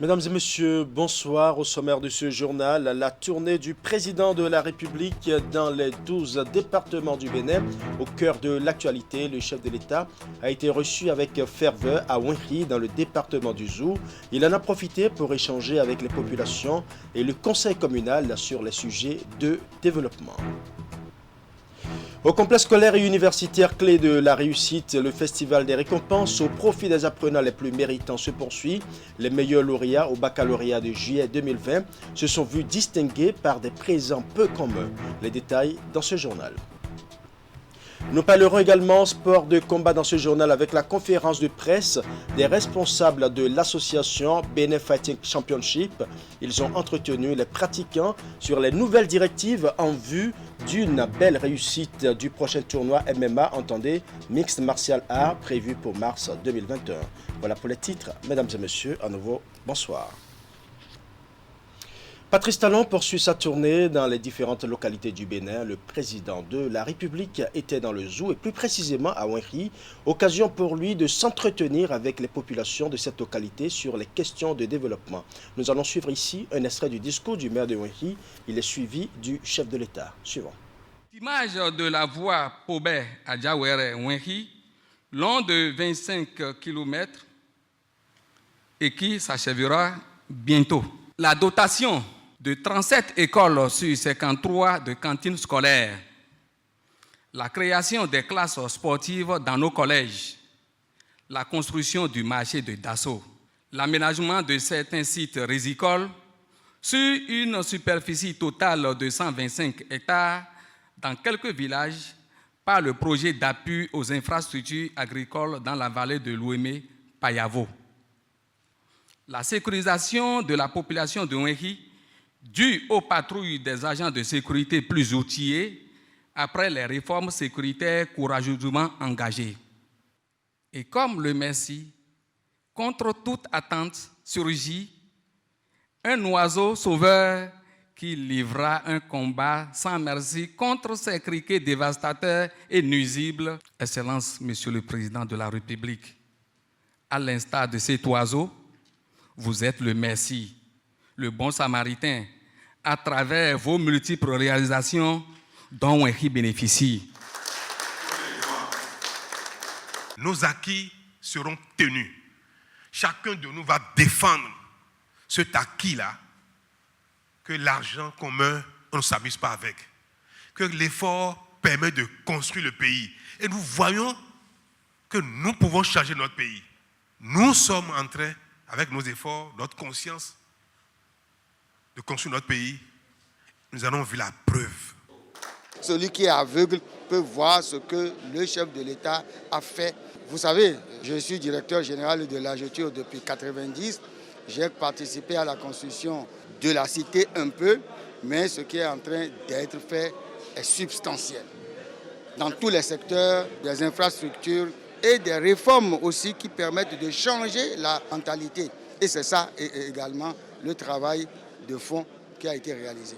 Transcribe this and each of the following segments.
Mesdames et messieurs, bonsoir. Au sommaire de ce journal, la tournée du président de la République dans les 12 départements du Bénin. Au cœur de l'actualité, le chef de l'État a été reçu avec ferveur à Ouinri dans le département du Zou. Il en a profité pour échanger avec les populations et le conseil communal sur les sujets de développement. Au complexe scolaire et universitaire clé de la réussite, le festival des récompenses au profit des apprenants les plus méritants se poursuit. Les meilleurs lauréats au baccalauréat de juillet 2020 se sont vus distingués par des présents peu communs. Les détails dans ce journal. Nous parlerons également sport de combat dans ce journal avec la conférence de presse des responsables de l'association Benin Fighting Championship. Ils ont entretenu les pratiquants sur les nouvelles directives en vue d'une belle réussite du prochain tournoi MMA, entendez, Mixed Martial Arts, prévu pour mars 2021. Voilà pour les titres. Mesdames et messieurs, à nouveau, bonsoir. Patrice Talon poursuit sa tournée dans les différentes localités du Bénin. Le président de la République était dans le Zou et plus précisément à Ouinri. Occasion pour lui de s'entretenir avec les populations de cette localité sur les questions de développement. Nous allons suivre ici un extrait du discours du maire de Ouinri. Il est suivi du chef de l'État. Suivant. L'image de la voie Pobé à Djawere-Ouinri, long de 25 km et qui s'achèvera bientôt. La dotation de 37 écoles sur 53 de cantines scolaires, la création des classes sportives dans nos collèges, la construction du marché de Dasso, l'aménagement de certains sites rizicoles sur une superficie totale de 125 hectares dans quelques villages par le projet d'appui aux infrastructures agricoles dans la vallée de l'Ouémé-Payavo. La sécurisation de la population de Ouinri due aux patrouilles des agents de sécurité plus outillés après les réformes sécuritaires courageusement engagées. Et comme le Messie, contre toute attente, surgit un oiseau sauveur qui livra un combat sans merci contre ces criquets dévastateurs et nuisibles. Excellence, Monsieur le Président de la République, à l'instar de cet oiseau, vous êtes le Messie, le bon samaritain, à travers vos multiples réalisations dont Ouinri bénéficie. Nos acquis seront tenus. Chacun de nous va défendre cet acquis-là, que l'argent commun, on ne s'amuse pas avec, que l'effort permet de construire le pays. Et nous voyons que nous pouvons changer notre pays. Nous sommes en train, avec nos efforts, notre conscience, de construire notre pays. Nous en avons vu la preuve. Celui qui est aveugle peut voir ce que le chef de l'État a fait. Vous savez, je suis directeur général de l'AGETUR depuis 1990. J'ai participé à la construction de la cité un peu, mais ce qui est en train d'être fait est substantiel. Dans tous les secteurs, des infrastructures et des réformes aussi qui permettent de changer la mentalité. Et c'est ça également le travail de fond qui a été réalisé.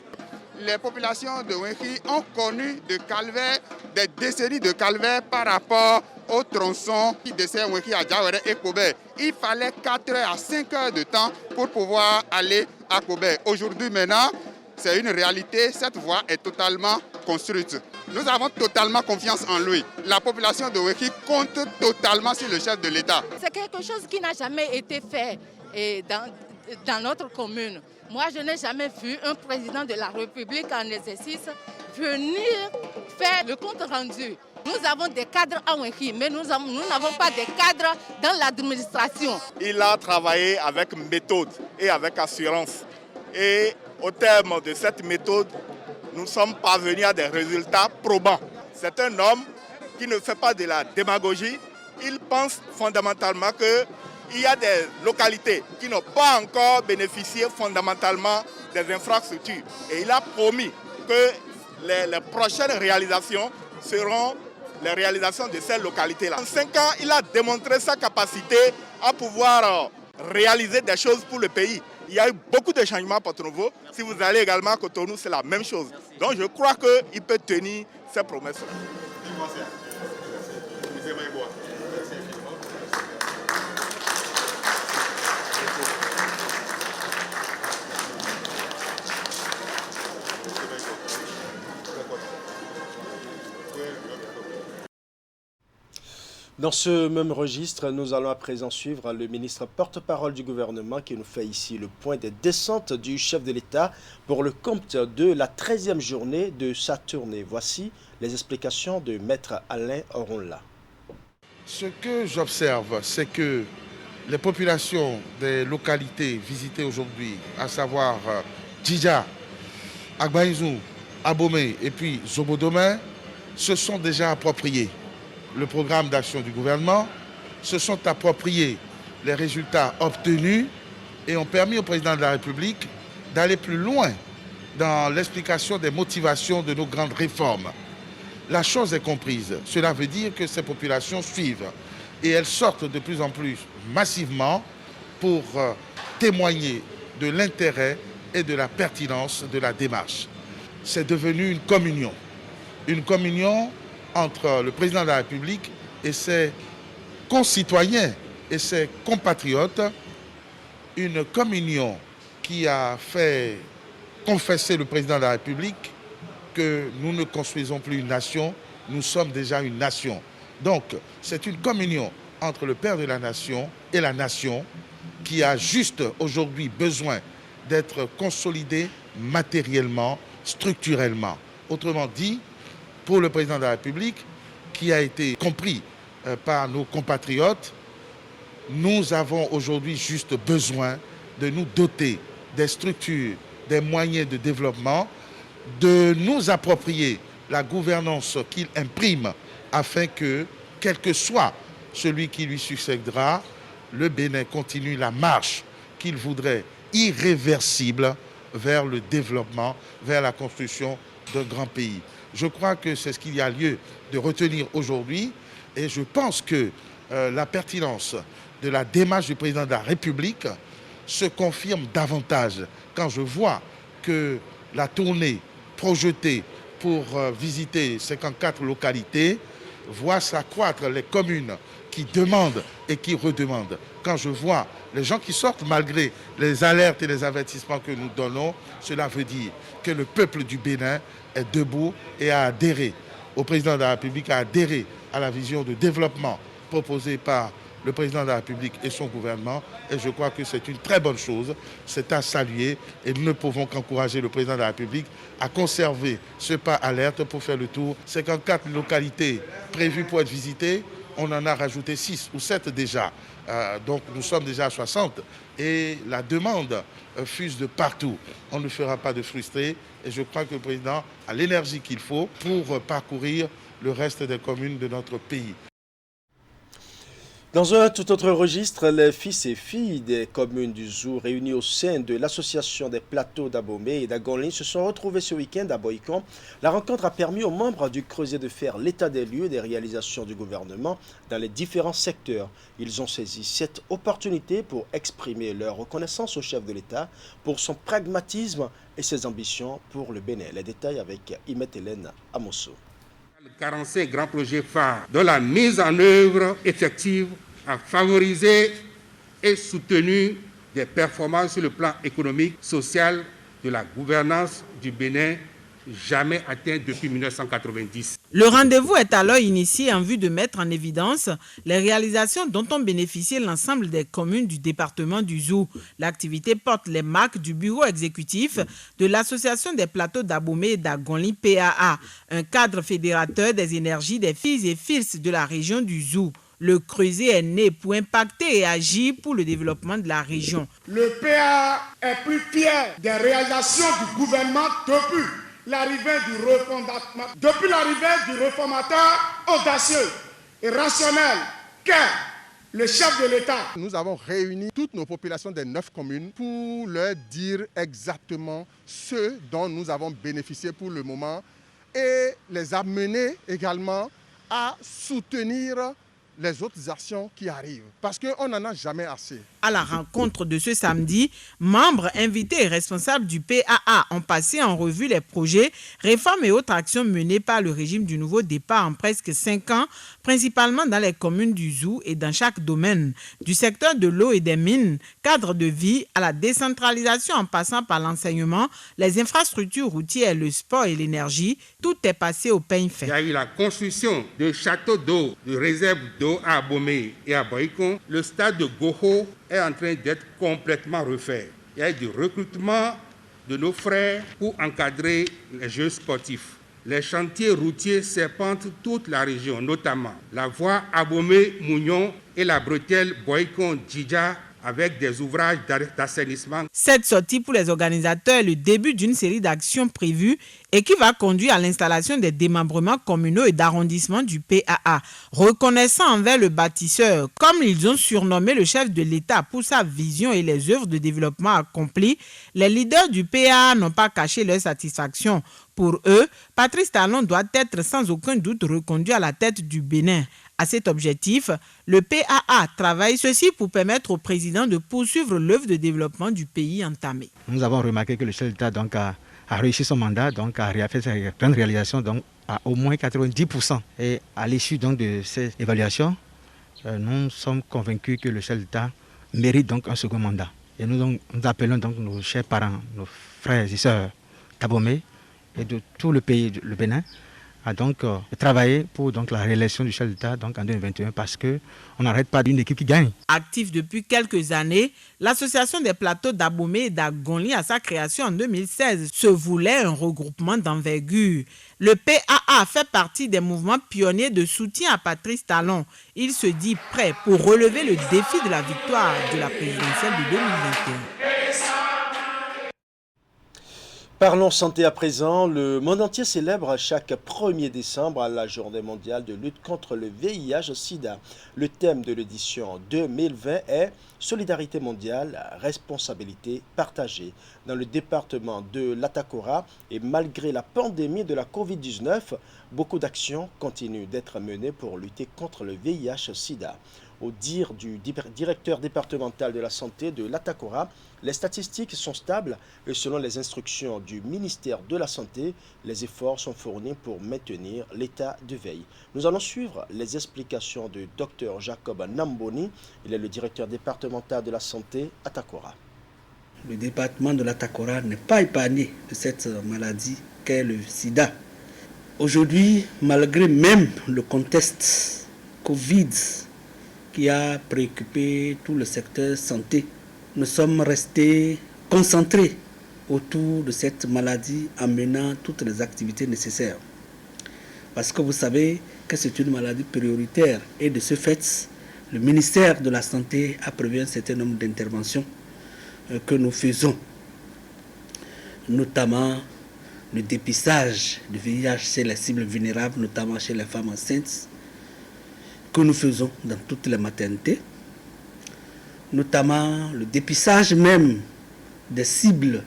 Les populations de Ouinri ont connu des décennies de calvaire par rapport au tronçon qui dessert Ouinri à Djawere et Pobé. Il fallait 4 heures à 5 heures de temps pour pouvoir aller à Pobé. Aujourd'hui maintenant, c'est une réalité, cette voie est totalement construite. Nous avons totalement confiance en lui. La population de Ouinri compte totalement sur le chef de l'État. C'est quelque chose qui n'a jamais été fait dans notre commune. Moi, je n'ai jamais vu un président de la République en exercice venir faire le compte rendu. Nous avons des cadres à Ouinri, mais nous n'avons pas de cadres dans l'administration. Il a travaillé avec méthode et avec assurance. Et au terme de cette méthode, nous sommes parvenus à des résultats probants. C'est un homme qui ne fait pas de la démagogie. Il pense fondamentalement qu'il y a des localités qui n'ont pas encore bénéficié fondamentalement des infrastructures. Et il a promis que les prochaines réalisations seront les réalisations de ces localités-là. En 5 ans, il a démontré sa capacité à pouvoir réaliser des choses pour le pays. Il y a eu beaucoup de changements à Porto-Novo. Si vous allez également à Cotonou, c'est la même chose. Donc je crois qu'il peut tenir ses promesses. Dans ce même registre, nous allons à présent suivre le ministre porte-parole du gouvernement qui nous fait ici le point des descentes du chef de l'État pour le compte de la 13e journée de sa tournée. Voici les explications de Maître Alain Oronla. Ce que j'observe, c'est que les populations des localités visitées aujourd'hui, à savoir Djidja, Agbaïzou, Abomey et puis Zobodome, se sont déjà appropriés le programme d'action du gouvernement, se sont appropriés les résultats obtenus et ont permis au président de la République d'aller plus loin dans l'explication des motivations de nos grandes réformes. La chose est comprise. Cela veut dire que ces populations suivent et elles sortent de plus en plus massivement pour témoigner de l'intérêt et de la pertinence de la démarche. C'est devenu une communion entre le président de la République et ses concitoyens et ses compatriotes, une communion qui a fait confesser le président de la République que nous ne construisons plus une nation, nous sommes déjà une nation. Donc, c'est une communion entre le Père de la Nation et la nation qui a juste aujourd'hui besoin d'être consolidée matériellement, structurellement. Autrement dit, pour le président de la République, qui a été compris par nos compatriotes, nous avons aujourd'hui juste besoin de nous doter des structures, des moyens de développement, de nous approprier la gouvernance qu'il imprime afin que, quel que soit celui qui lui succédera, le Bénin continue la marche qu'il voudrait irréversible vers le développement, vers la construction d'un grand pays. Je crois que c'est ce qu'il y a lieu de retenir aujourd'hui et je pense que la pertinence de la démarche du président de la République se confirme davantage quand je vois que la tournée projetée pour visiter 54 localités voit s'accroître les communes qui demandent et qui redemandent. Quand je vois les gens qui sortent malgré les alertes et les avertissements que nous donnons, cela veut dire que le peuple du Bénin est debout et a adhéré au président de la République, a adhéré à la vision de développement proposée par le président de la République et son gouvernement. Et je crois que c'est une très bonne chose, c'est à saluer et nous ne pouvons qu'encourager le président de la République à conserver ce pas alerte pour faire le tour. 54 localités prévues pour être visitées, on en a rajouté 6 ou 7 déjà. Donc nous sommes déjà à 60 et la demande fuse de partout. On ne fera pas de frustrés et je crois que le président a l'énergie qu'il faut pour parcourir le reste des communes de notre pays. Dans un tout autre registre, les fils et filles des communes du Zou réunis au sein de l'association des plateaux d'Abomey et d'Agonly se sont retrouvés ce week-end à Boycon. La rencontre a permis aux membres du Creuset de faire l'état des lieux des réalisations du gouvernement dans les différents secteurs. Ils ont saisi cette opportunité pour exprimer leur reconnaissance au chef de l'État pour son pragmatisme et ses ambitions pour le Bénin. Les détails avec Imet Hélène Amosso. 45 grands projets phares dont la mise en œuvre effective a favorisé et soutenu des performances sur le plan économique, social, de la gouvernance du Bénin, jamais atteint depuis 1990. Le rendez-vous est alors initié en vue de mettre en évidence les réalisations dont ont bénéficié l'ensemble des communes du département du Zou. L'activité porte les marques du bureau exécutif de l'Association des plateaux d'Abomey et d'Agonly PAA, un cadre fédérateur des énergies des filles et fils de la région du Zou. Le Creuset est né pour impacter et agir pour le développement de la région. Le PAA est plus fier des réalisations du gouvernement depuis l'arrivée du réformateur audacieux et rationnel qu'est le chef de l'État. Nous avons réuni toutes nos populations des 9 communes pour leur dire exactement ce dont nous avons bénéficié pour le moment et les amener également à soutenir les autres actions qui arrivent, parce qu'on n'en a jamais assez. À la rencontre de ce samedi, membres, invités et responsables du PAA ont passé en revue les projets, réformes et autres actions menées par le régime du nouveau départ en presque 5 ans, principalement dans les communes du Zou et dans chaque domaine, du secteur de l'eau et des mines, cadre de vie, à la décentralisation en passant par l'enseignement, les infrastructures routières, le sport et l'énergie, tout est passé au peigne fin. Il y a eu la construction de châteaux d'eau, de réserves d'eau, nationaux à Abomey et à Boycon, le stade de Goho est en train d'être complètement refait. Il y a du recrutement de nos frères pour encadrer les jeux sportifs. Les chantiers routiers serpentent toute la région, notamment la voie Abomey-Mougnon et la bretelle Boycon-Djidja, avec des ouvrages d'assainissement. Cette sortie pour les organisateurs est le début d'une série d'actions prévues et qui va conduire à l'installation des démembrements communaux et d'arrondissement du PAA, reconnaissant envers le bâtisseur, comme ils ont surnommé le chef de l'État pour sa vision et les œuvres de développement accomplies. Les leaders du PAA n'ont pas caché leur satisfaction. Pour eux, Patrice Talon doit être sans aucun doute reconduit à la tête du Bénin. À cet objectif, le PAA travaille ceci pour permettre au président de poursuivre l'œuvre de développement du pays entamée. Nous avons remarqué que le chef d'État a réussi son mandat, a fait ses grandes réalisations à au moins 90%. Et à l'issue de ces évaluations, nous sommes convaincus que le chef d'État mérite un second mandat. Et nous appelons nos chers parents, nos frères et sœurs d'Abomey et de tout le pays, le Bénin, a travaillé pour la réélection du chef d'État en 2021 parce qu'on n'arrête pas d'une équipe qui gagne. Actif depuis quelques années, l'association des plateaux d'Abomey et d'Agonli à sa création en 2016 se voulait un regroupement d'envergure. Le PAA fait partie des mouvements pionniers de soutien à Patrice Talon. Il se dit prêt pour relever le défi de la victoire de la présidentielle de 2021. Parlons santé à présent. Le monde entier célèbre chaque 1er décembre la journée mondiale de lutte contre le VIH-Sida. Le thème de l'édition 2020 est « Solidarité mondiale, responsabilité partagée ». Dans le département de l'Atakora, et malgré la pandémie de la COVID-19, beaucoup d'actions continuent d'être menées pour lutter contre le VIH-Sida. Au dire du directeur départemental de la santé de l'Atakora, les statistiques sont stables et selon les instructions du ministère de la Santé, les efforts sont fournis pour maintenir l'état de veille. Nous allons suivre les explications du Dr Jacob Namboni. Il est le directeur départemental de la santé à Atakora. Le département de l'Atakora n'est pas épargné de cette maladie qu'est le sida. Aujourd'hui, malgré même le contexte Covid qui a préoccupé tout le secteur santé, nous sommes restés concentrés autour de cette maladie en menant toutes les activités nécessaires. Parce que vous savez que c'est une maladie prioritaire et de ce fait, le ministère de la Santé a prévu un certain nombre d'interventions que nous faisons, notamment le dépistage du VIH chez les cibles vulnérables, notamment chez les femmes enceintes, que nous faisons dans toutes les maternités, notamment le dépistage même des cibles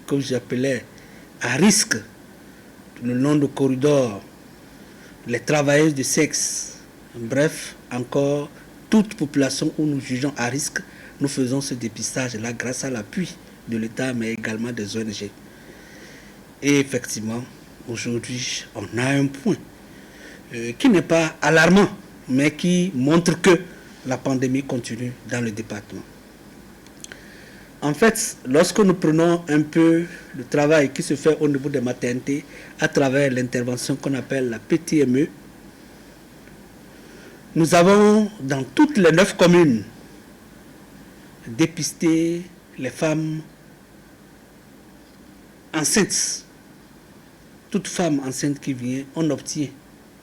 que j'appelais à risque, le long du corridor, les travailleuses du sexe, bref, encore toute population où nous jugeons à risque, nous faisons ce dépistage-là grâce à l'appui de l'État, mais également des ONG. Et effectivement, aujourd'hui, on a un point qui n'est pas alarmant, mais qui montre que la pandémie continue dans le département. En fait, lorsque nous prenons un peu le travail qui se fait au niveau des maternités à travers l'intervention qu'on appelle la PTME, nous avons dans toutes les 9 communes dépisté les femmes enceintes. Toute femme enceinte qui vient, on obtient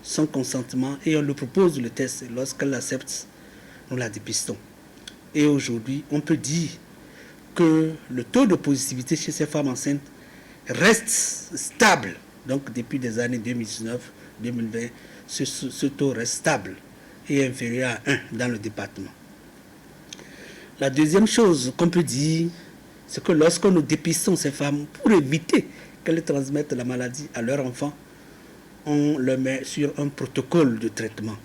son consentement et on lui propose le test. Lorsqu'elle l'accepte, nous la dépistons. Et aujourd'hui, on peut dire que le taux de positivité chez ces femmes enceintes reste stable. Donc depuis des années 2019-2020, ce taux reste stable et inférieur à 1 dans le département. La deuxième chose qu'on peut dire, c'est que lorsque nous dépistons ces femmes pour éviter qu'elles transmettent la maladie à leurs enfants, on le met sur un protocole de traitement.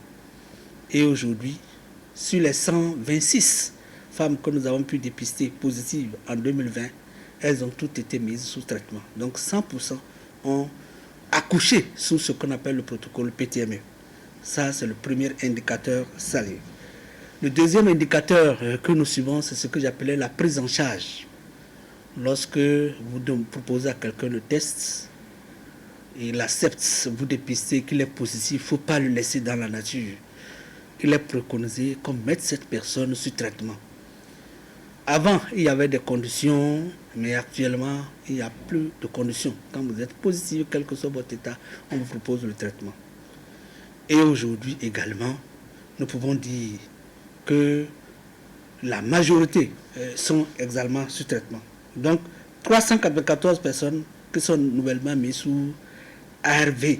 Et aujourd'hui, sur les 126 femmes que nous avons pu dépister positives en 2020, elles ont toutes été mises sous traitement. Donc 100% ont accouché sous ce qu'on appelle le protocole PTME. Ça, c'est le premier indicateur salé. Le deuxième indicateur que nous suivons, c'est ce que j'appelais la prise en charge. Lorsque vous proposez à quelqu'un le test, il accepte, vous dépistez qu'il est positif, il ne faut pas le laisser dans la nature. il est préconisé qu'on mette cette personne sous traitement. Avant, il y avait des conditions, mais actuellement, il n'y a plus de conditions. Quand vous êtes positif, quel que soit votre état, on vous propose le traitement. Et aujourd'hui également, nous pouvons dire que la majorité sont également sous traitement. Donc, 394 personnes qui sont nouvellement mises sous ARV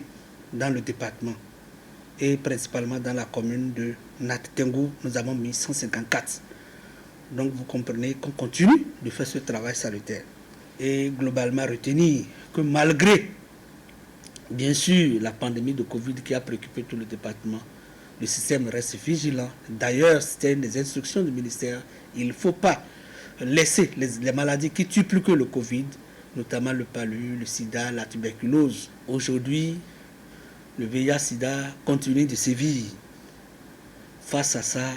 dans le département et principalement dans la commune de Nat-Tengu, nous avons mis 154. Donc vous comprenez qu'on continue de faire ce travail salutaire. Et globalement retenir que malgré, bien sûr, la pandémie de Covid qui a préoccupé tout le département, le système reste vigilant. D'ailleurs, c'était une des instructions du ministère. Il ne faut pas laisser les maladies qui tuent plus que le Covid, notamment le palu, le sida, la tuberculose. Aujourd'hui, le VIH-Sida continue de sévir. Face à ça,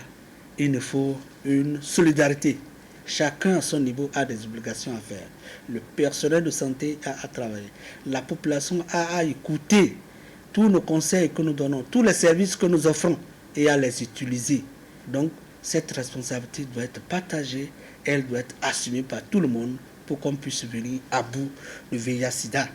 il nous faut une solidarité. Chacun à son niveau a des obligations à faire. Le personnel de santé a à travailler. La population a à écouter tous nos conseils que nous donnons, tous les services que nous offrons et à les utiliser. Donc, cette responsabilité doit être partagée, elle doit être assumée par tout le monde pour qu'on puisse venir à bout du VIH-Sida.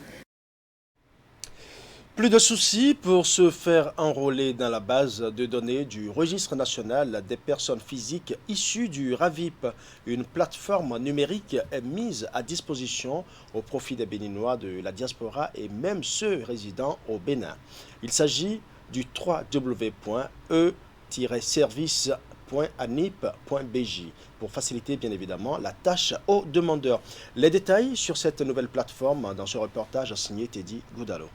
Plus de soucis pour se faire enrôler dans la base de données du registre national des personnes physiques issues du RAVIP. Une plateforme numérique est mise à disposition au profit des Béninois de la diaspora et même ceux résidant au Bénin. Il s'agit du www.e-service.anip.bj pour faciliter bien évidemment la tâche aux demandeurs. Les détails sur cette nouvelle plateforme dans ce reportage signé Teddy Goudalo.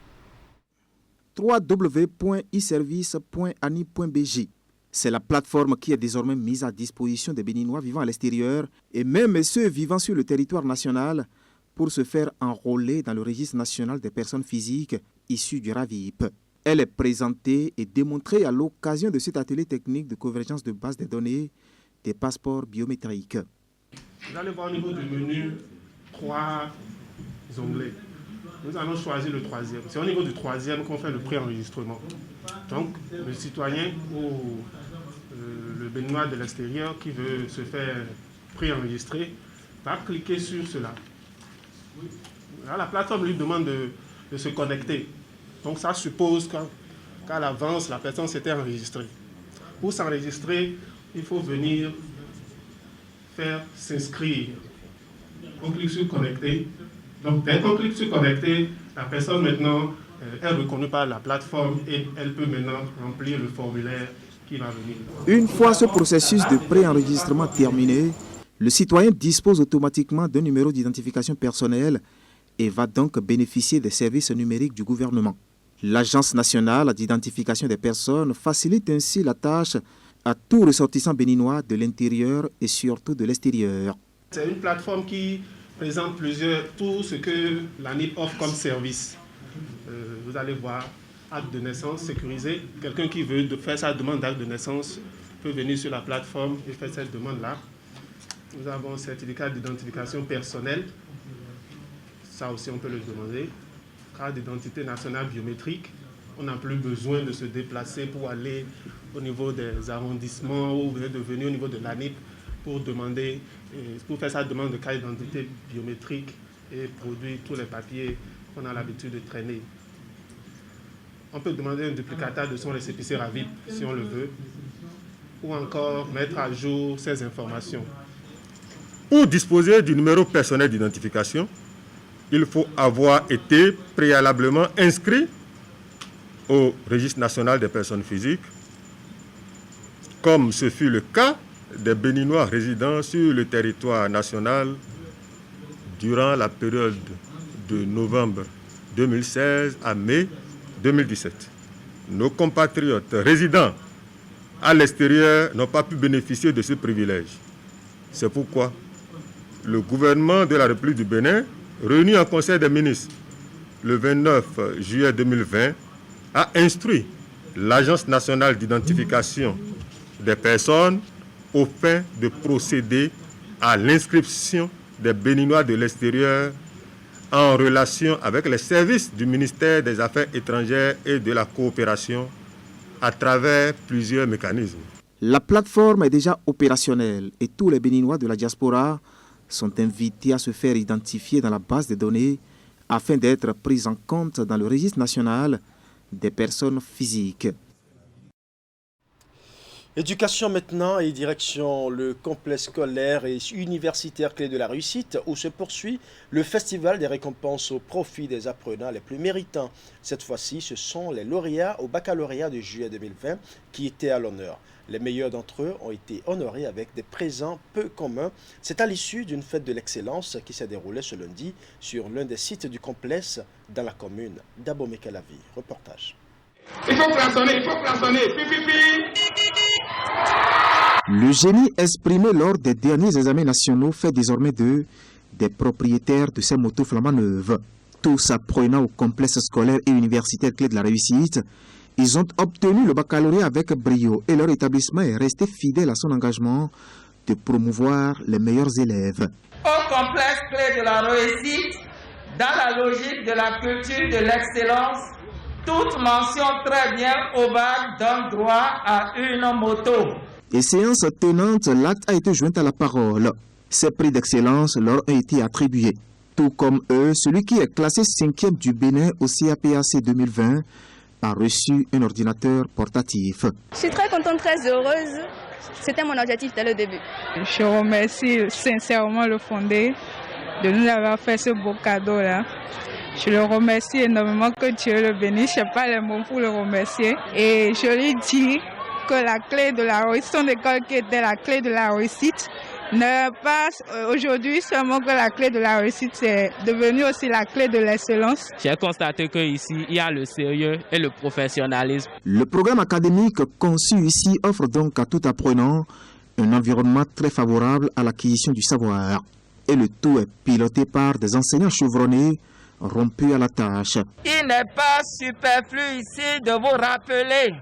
www.iservice.ani.bj. C'est la plateforme qui est désormais mise à disposition des Béninois vivant à l'extérieur et même ceux vivant sur le territoire national pour se faire enrôler dans le registre national des personnes physiques issues du RAVIP. Elle est présentée et démontrée à l'occasion de cet atelier technique de convergence de base des données des passeports biométriques. Vous allez voir au niveau du menu 3 onglets. Nous allons choisir le troisième. C'est au niveau du troisième qu'on fait le préenregistrement. Donc, le citoyen ou le Béninois de l'extérieur qui veut se faire préenregistrer va cliquer sur cela. Là, la plateforme lui demande de se connecter. Donc, ça suppose qu'à l'avance, la personne s'était enregistrée. Pour s'enregistrer, il faut venir faire s'inscrire. On clique sur connecter. Donc, dès qu'on clique sur connecter, la personne maintenant est reconnue par la plateforme et elle peut maintenant remplir le formulaire qui va venir. Une fois ce processus de préenregistrement terminé, le citoyen dispose automatiquement d'un numéro d'identification personnelle et va donc bénéficier des services numériques du gouvernement. L'Agence nationale d'identification des personnes facilite ainsi la tâche à tout ressortissant béninois de l'intérieur et surtout de l'extérieur. C'est une plateforme qui présente tout ce que l'ANIP offre comme service. Vous allez voir, acte de naissance sécurisé. Quelqu'un qui veut faire sa demande d'acte de naissance peut venir sur la plateforme et faire cette demande-là. Nous avons un certificat d'identification personnelle. Ça aussi, on peut le demander. Carte d'identité nationale biométrique. On n'a plus besoin de se déplacer pour aller au niveau des arrondissements ou de venir au niveau de l'ANIP pour faire sa demande de carte d'identité biométrique et produire tous les papiers qu'on a l'habitude de traîner. On peut demander un duplicata de son récépissé RAVIP si on le veut, ou encore mettre à jour ses informations. Pour disposer du numéro personnel d'identification, il faut avoir été préalablement inscrit au registre national des personnes physiques, comme ce fut le cas des Béninois résidant sur le territoire national durant la période de novembre 2016 à mai 2017. Nos compatriotes résidant à l'extérieur n'ont pas pu bénéficier de ce privilège. C'est pourquoi le gouvernement de la République du Bénin, réuni en Conseil des ministres le 29 juillet 2020, a instruit l'Agence nationale d'identification des personnes aux fins de procéder à l'inscription des Béninois de l'extérieur en relation avec les services du ministère des Affaires étrangères et de la coopération à travers plusieurs mécanismes. La plateforme est déjà opérationnelle et tous les Béninois de la diaspora sont invités à se faire identifier dans la base de données afin d'être pris en compte dans le registre national des personnes physiques. Éducation maintenant et direction le complexe scolaire et universitaire Clé de la Réussite où se poursuit le festival des récompenses au profit des apprenants les plus méritants. Cette fois-ci, ce sont les lauréats au baccalauréat de juillet 2020 qui étaient à l'honneur. Les meilleurs d'entre eux ont été honorés avec des présents peu communs. C'est à l'issue d'une fête de l'excellence qui s'est déroulée ce lundi sur l'un des sites du complexe dans la commune d'Abomey-Calavi. Reportage. Il faut klaxonner, pipi. Le génie exprimé lors des derniers examens nationaux fait désormais d'eux des propriétaires de ces motos flambant neuves. Tous apprenant au complexe scolaire et universitaire Clé de la Réussite, ils ont obtenu le baccalauréat avec brio et leur établissement est resté fidèle à son engagement de promouvoir les meilleurs élèves. Au complexe Clé de la Réussite, dans la logique de la culture de l'excellence, toute mention très bien au bac donne droit à une moto. Et séance tenante, l'acte a été joint à la parole. Ces prix d'excellence leur ont été attribués. Tout comme eux, celui qui est classé 5e du Bénin au CAPAC 2020 a reçu un ordinateur portatif. Je suis très contente, très heureuse. C'était mon objectif dès le début. Je remercie sincèrement le fondé de nous avoir fait ce beau cadeau-là. Je le remercie énormément, que Dieu le bénisse. Je n'ai pas les mots pour le remercier. Et je lui dis que la clé de la réussite, son école qui était la clé de la réussite, ne pas aujourd'hui seulement que la clé de la réussite, c'est devenu aussi la clé de l'excellence. J'ai constaté qu'ici, il y a le sérieux et le professionnalisme. Le programme académique conçu ici offre donc à tout apprenant un environnement très favorable à l'acquisition du savoir. Et le tout est piloté par des enseignants chevronnés rompus à la tâche. Il n'est pas superflu ici de vous rappeler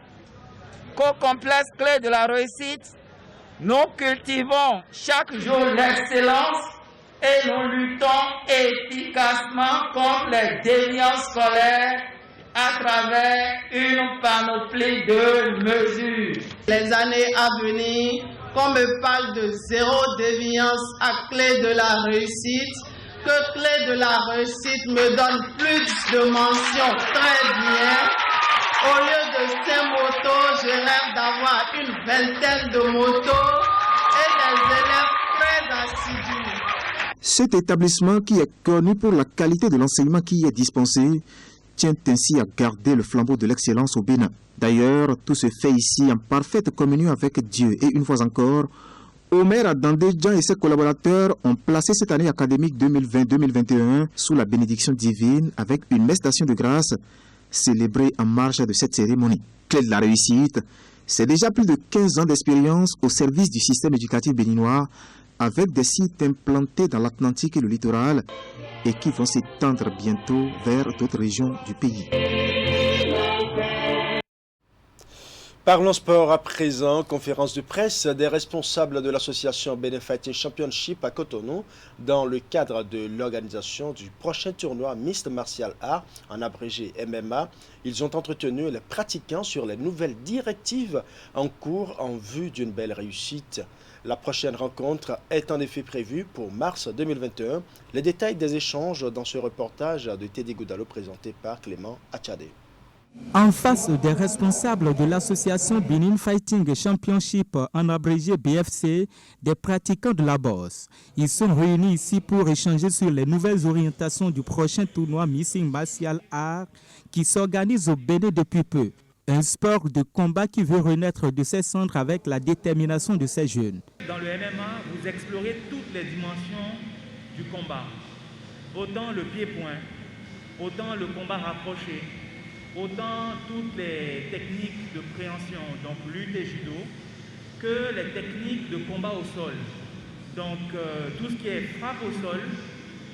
qu'au complexe Clé de la Réussite, nous cultivons chaque jour l'excellence et nous luttons efficacement contre les déviances scolaires à travers une panoplie de mesures. Les années à venir, qu'on me parle de zéro déviance à Clé de la Réussite, que Clé de la Réussite me donne plus de mentions très bien. Au lieu de ces motos, je rêve d'avoir une vingtaine de motos et des élèves très assidus. Cet établissement, qui est connu pour la qualité de l'enseignement qui y est dispensé, tient ainsi à garder le flambeau de l'excellence au Bénin. D'ailleurs, tout se fait ici en parfaite communion avec Dieu. Et une fois encore, Omer Adandéjan et ses collaborateurs ont placé cette année académique 2020-2021 sous la bénédiction divine avec une messe d'action de grâce célébrée en marge de cette cérémonie. Clé de la Réussite, c'est déjà plus de 15 ans d'expérience au service du système éducatif béninois avec des sites implantés dans l'Atlantique et le littoral et qui vont s'étendre bientôt vers d'autres régions du pays. Parlons sport à présent. Conférence de presse des responsables de l'association Benin Fighting Championship à Cotonou dans le cadre de l'organisation du prochain tournoi Mixed Martial Arts, en abrégé MMA. Ils ont entretenu les pratiquants sur les nouvelles directives en cours en vue d'une belle réussite. La prochaine rencontre est en effet prévue pour mars 2021. Les détails des échanges dans ce reportage de Teddy Goudalo présenté par Clément Achadé. En face des responsables de l'association Benin Fighting Championship, en abrégé BFC, des pratiquants de la bosse. Ils sont réunis ici pour échanger sur les nouvelles orientations du prochain tournoi Mixed Martial Arts qui s'organise au Bénin depuis peu. Un sport de combat qui veut renaître de ses cendres avec la détermination de ces jeunes. Dans le MMA, vous explorez toutes les dimensions du combat. Autant le pied-point, autant le combat rapproché, autant toutes les techniques de préhension, donc lutte et judo, que les techniques de combat au sol. Donc tout ce qui est frappe au sol,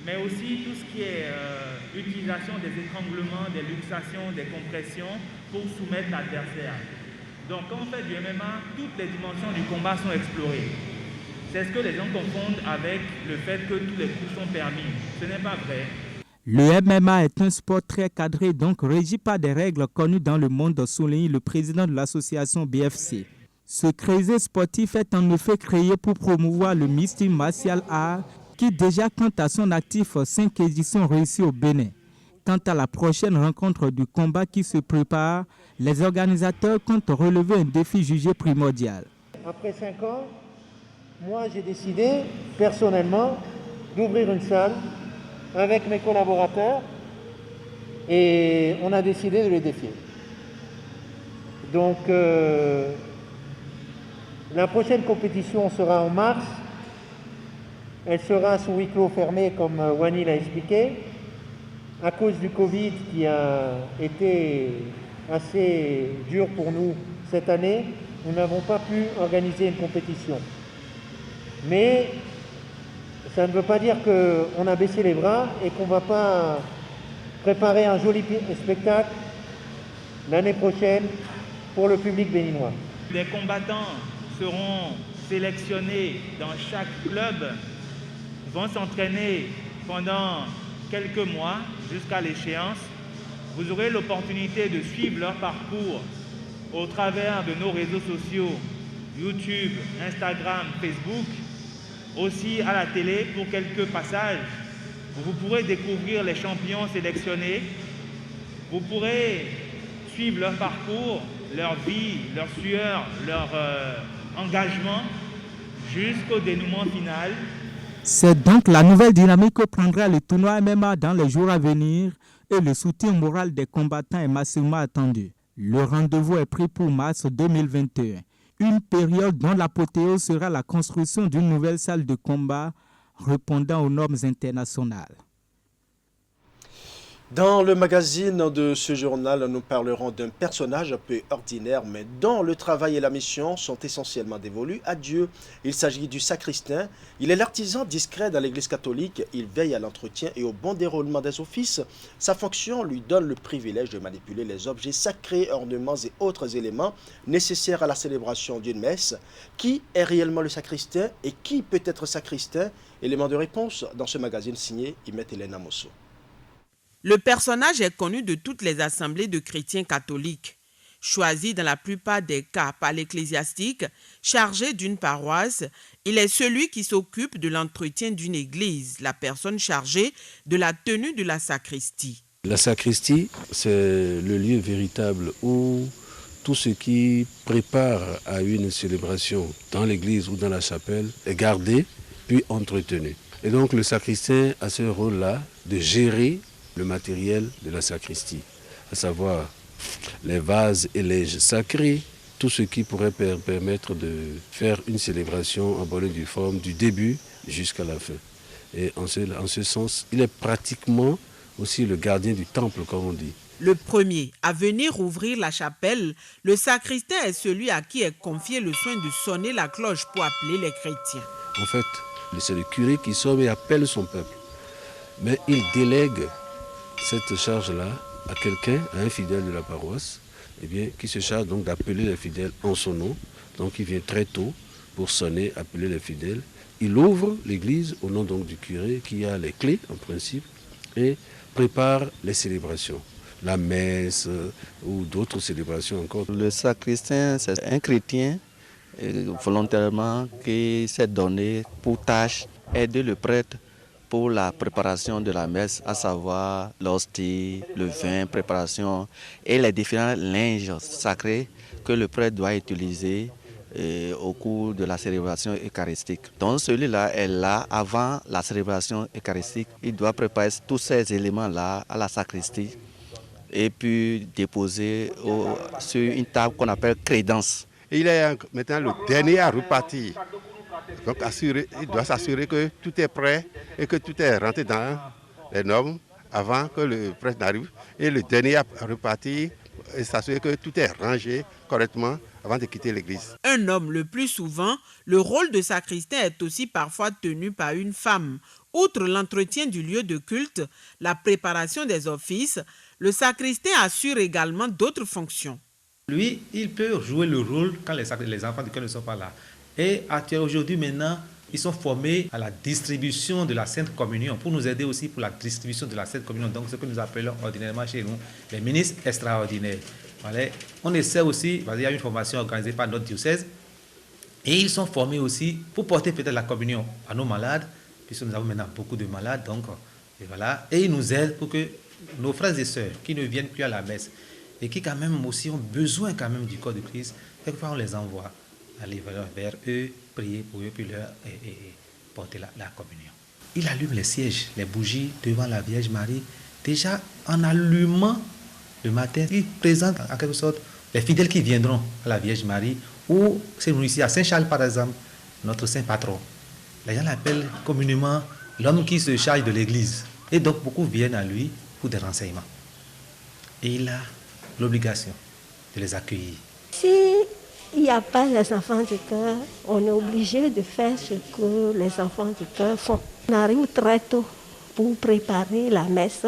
mais aussi tout ce qui est utilisation des étranglements, des luxations, des compressions pour soumettre l'adversaire. Donc quand on fait du MMA, toutes les dimensions du combat sont explorées. C'est ce que les gens confondent avec le fait que tous les coups sont permis. Ce n'est pas vrai. Le MMA est un sport très cadré, donc régi par des règles connues dans le monde, souligne le président de l'association BFC. Ce creuset sportif est en effet créé pour promouvoir le mixed martial art qui déjà compte à son actif 5 éditions réussies au Bénin. Quant à la prochaine rencontre du combat qui se prépare, les organisateurs comptent relever un défi jugé primordial. Après 5 ans, moi j'ai décidé personnellement d'ouvrir une salle avec mes collaborateurs et on a décidé de les défier. Donc la prochaine compétition sera en mars. Elle sera sous huis clos fermé comme Wani l'a expliqué. À cause du Covid qui a été assez dur pour nous cette année, nous n'avons pas pu organiser une compétition. Mais ça ne veut pas dire qu'on a baissé les bras et qu'on ne va pas préparer un joli spectacle l'année prochaine pour le public béninois. Les combattants seront sélectionnés dans chaque club, vont s'entraîner pendant quelques mois jusqu'à l'échéance. Vous aurez l'opportunité de suivre leur parcours au travers de nos réseaux sociaux, YouTube, Instagram, Facebook, aussi à la télé pour quelques passages. Vous pourrez découvrir les champions sélectionnés, vous pourrez suivre leur parcours, leur vie, leur sueur, leur engagement jusqu'au dénouement final. C'est donc la nouvelle dynamique que prendra le tournoi MMA dans les jours à venir et le soutien moral des combattants est massivement attendu. Le rendez-vous est pris pour mars 2021, une période dont l'apothéose sera la construction d'une nouvelle salle de combat répondant aux normes internationales. Dans le magazine de ce journal, nous parlerons d'un personnage un peu ordinaire, mais dont le travail et la mission sont essentiellement dévolus à Dieu. Il s'agit du sacristain. Il est l'artisan discret dans l'Église catholique. Il veille à l'entretien et au bon déroulement des offices. Sa fonction lui donne le privilège de manipuler les objets sacrés, ornements et autres éléments nécessaires à la célébration d'une messe. Qui est réellement le sacristain et qui peut être sacristain? Élément de réponse dans ce magazine signé Imet Elena Mosso. Le personnage est connu de toutes les assemblées de chrétiens catholiques. Choisi dans la plupart des cas par l'ecclésiastique, chargé d'une paroisse, il est celui qui s'occupe de l'entretien d'une église, la personne chargée de la tenue de la sacristie. La sacristie, c'est le lieu véritable où tout ce qui prépare à une célébration dans l'église ou dans la chapelle est gardé puis entretenu. Et donc le sacristain a ce rôle-là de gérer le matériel de la sacristie, à savoir les vases et lièges sacrés, tout ce qui pourrait permettre de faire une célébration en bonne et due forme du début jusqu'à la fin. Et en ce sens, il est pratiquement aussi le gardien du temple, comme on dit. Le premier à venir ouvrir la chapelle, le sacristain est celui à qui est confié le soin de sonner la cloche pour appeler les chrétiens. En fait, c'est le curé qui sonne et appelle son peuple. Mais il délègue cette charge-là à quelqu'un, à un fidèle de la paroisse, qui se charge donc d'appeler les fidèles en son nom. Donc il vient très tôt pour sonner, appeler les fidèles. Il ouvre l'église au nom donc du curé qui a les clés en principe et prépare les célébrations, la messe ou d'autres célébrations encore. Le sacristain, c'est un chrétien volontairement qui s'est donné pour tâche aider le prêtre pour la préparation de la messe, à savoir l'hostie, le vin, préparation et les différents linges sacrés que le prêtre doit utiliser au cours de la célébration eucharistique. Donc celui-là est là avant la célébration eucharistique. Il doit préparer tous ces éléments-là à la sacristie et puis déposer sur une table qu'on appelle crédence. Il est maintenant le dernier à repartir. Donc il doit s'assurer que tout est prêt et que tout est rentré dans les normes avant que le prêtre n'arrive. Et le dernier à repartir et s'assurer que tout est rangé correctement avant de quitter l'église. Un homme, le plus souvent, le rôle de sacristain est aussi parfois tenu par une femme. Outre l'entretien du lieu de culte, la préparation des offices, le sacristain assure également d'autres fonctions. Lui, il peut jouer le rôle quand les enfants de cœur ne sont pas là. Et aujourd'hui, maintenant, Ils sont formés à la distribution de la Sainte Communion, pour nous aider aussi pour la distribution de la Sainte Communion. Donc, ce que nous appelons ordinairement chez nous les ministres extraordinaires. Voilà. On essaie aussi, il y a une formation organisée par notre diocèse, et ils sont formés aussi pour porter peut-être la communion à nos malades, puisque nous avons maintenant beaucoup de malades. Donc, et voilà. Et ils nous aident pour que nos frères et sœurs qui ne viennent plus à la messe et qui quand même aussi ont besoin quand même du corps de Christ, quelquefois on les envoie aller vers eux, prier pour eux, puis leur porter la communion. Il allume les sièges, les bougies devant la Vierge Marie. Déjà, en allumant le matin, il présente en quelque sorte les fidèles qui viendront à la Vierge Marie, ou c'est nous ici à Saint-Charles par exemple, notre saint patron. Les gens l'appellent communément l'homme qui se charge de l'église. Et donc beaucoup viennent à lui pour des renseignements. Et il a l'obligation de les accueillir. Il n'y a pas les enfants du cœur, on est obligé de faire ce que les enfants du cœur font. On arrive très tôt pour préparer la messe,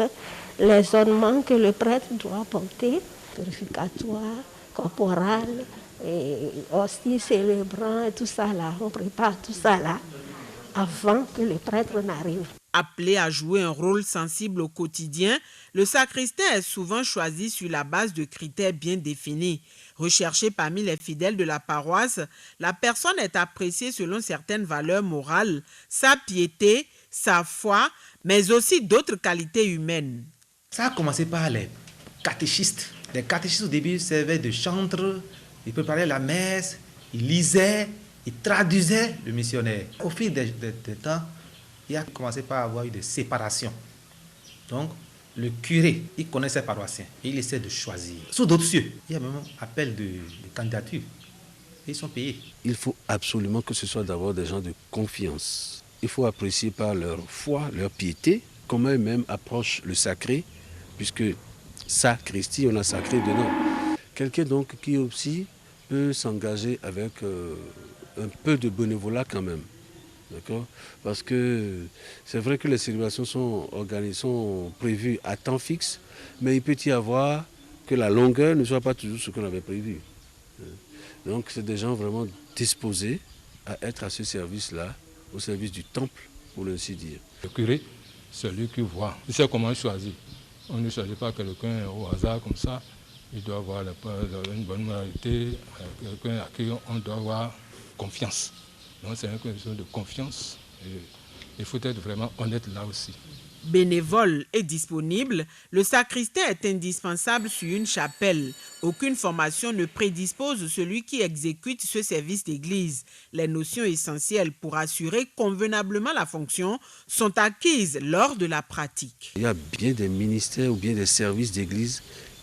les ornements que le prêtre doit porter, purificatoire, corporal, et hostie célébrant, et tout ça là. On prépare tout ça là avant que le prêtre n'arrive. Appelé à jouer un rôle sensible au quotidien, le sacristain est souvent choisi sur la base de critères bien définis. Recherché parmi les fidèles de la paroisse, la personne est appréciée selon certaines valeurs morales, sa piété, sa foi, mais aussi d'autres qualités humaines. Ça a commencé par les catéchistes. Les catéchistes au début servaient de chantres, ils préparaient la messe, ils lisaient, ils traduisaient le missionnaire. Au fil des temps, il a commencé par avoir eu des séparations. Donc, le curé, il connaît ses paroissiens et il essaie de choisir. Sous d'autres cieux, il y a même un appel de candidature. Et ils sont payés. Il faut absolument que ce soit d'abord des gens de confiance. Il faut apprécier par leur foi, leur piété, comment eux-mêmes approchent le sacré, puisque sacristie, on a sacré dedans. Quelqu'un donc qui aussi peut s'engager avec un peu de bénévolat quand même. D'accord ? Parce que c'est vrai que les célébrations sont prévues à temps fixe, mais il peut y avoir que la longueur ne soit pas toujours ce qu'on avait prévu. Donc c'est des gens vraiment disposés à être à ce service-là, au service du temple, pour ainsi dire. Le curé, c'est lui qui voit. Il sait comment choisir. On ne choisit pas quelqu'un au hasard comme ça. Il doit avoir une bonne moralité, quelqu'un à qui on doit avoir confiance. Donc c'est une question de confiance. Et il faut être vraiment honnête là aussi. Bénévole et disponible, le sacristain est indispensable sur une chapelle. Aucune formation ne prédispose celui qui exécute ce service d'église. Les notions essentielles pour assurer convenablement la fonction sont acquises lors de la pratique. Il y a bien des ministères ou bien des services d'église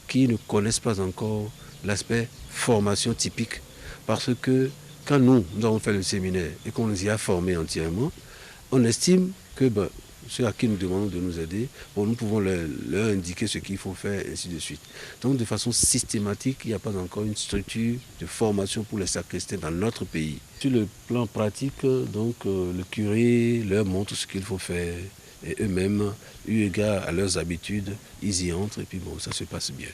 qui ne connaissent pas encore l'aspect formation typique. Parce que quand nous avons fait le séminaire et qu'on nous y a formés entièrement, on estime que ceux à qui nous demandons de nous aider, nous pouvons leur indiquer ce qu'il faut faire, et ainsi de suite. Donc de façon systématique, il n'y a pas encore une structure de formation pour les sacristains dans notre pays. Sur le plan pratique, donc, le curé leur montre ce qu'il faut faire. Et eux-mêmes, eu égard à leurs habitudes, ils y entrent et puis ça se passe bien.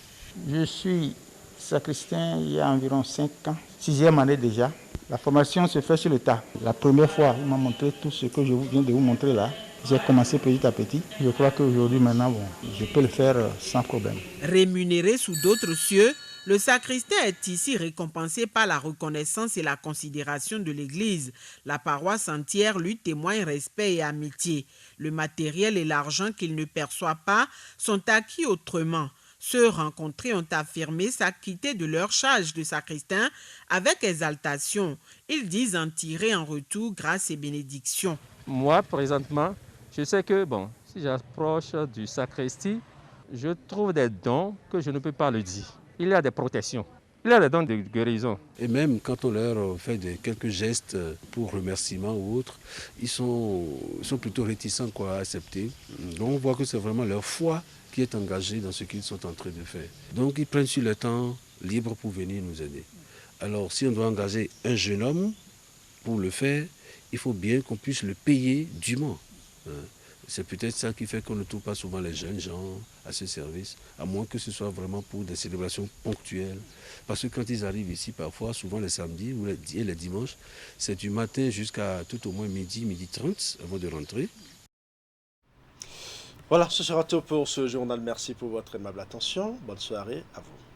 Je suis sacristain il y a environ 5 ans, 6e année déjà. La formation se fait sur le tas. La première fois, il m'a montré tout ce que je viens de vous montrer là. J'ai commencé petit à petit. Je crois qu'aujourd'hui, maintenant, je peux le faire sans problème. Rémunéré sous d'autres cieux, le sacristain est ici récompensé par la reconnaissance et la considération de l'Église. La paroisse entière lui témoigne respect et amitié. Le matériel et l'argent qu'il ne perçoit pas sont acquis autrement. Ceux rencontrés ont affirmé s'acquitter de leur charge de sacristain avec exaltation. Ils disent en tirer en retour grâce et bénédiction. Moi, présentement, je sais que, si j'approche du sacristie, je trouve des dons que je ne peux pas le dire. Il y a des protections, il y a des dons de guérison. Et même quand on leur fait quelques gestes pour remerciement ou autre, ils sont plutôt réticents à accepter. Donc on voit que c'est vraiment leur foi qui est engagée dans ce qu'ils sont en train de faire. Donc ils prennent sur le temps libre pour venir nous aider. Alors si on doit engager un jeune homme pour le faire, il faut bien qu'on puisse le payer dûment. C'est peut-être ça qui fait qu'on ne trouve pas souvent les jeunes gens à ce service, à moins que ce soit vraiment pour des célébrations ponctuelles. Parce que quand ils arrivent ici, parfois, souvent les samedis ou les dimanches, c'est du matin jusqu'à tout au moins midi 30 avant de rentrer. Voilà, ce sera tout pour ce journal. Merci pour votre aimable attention. Bonne soirée à vous.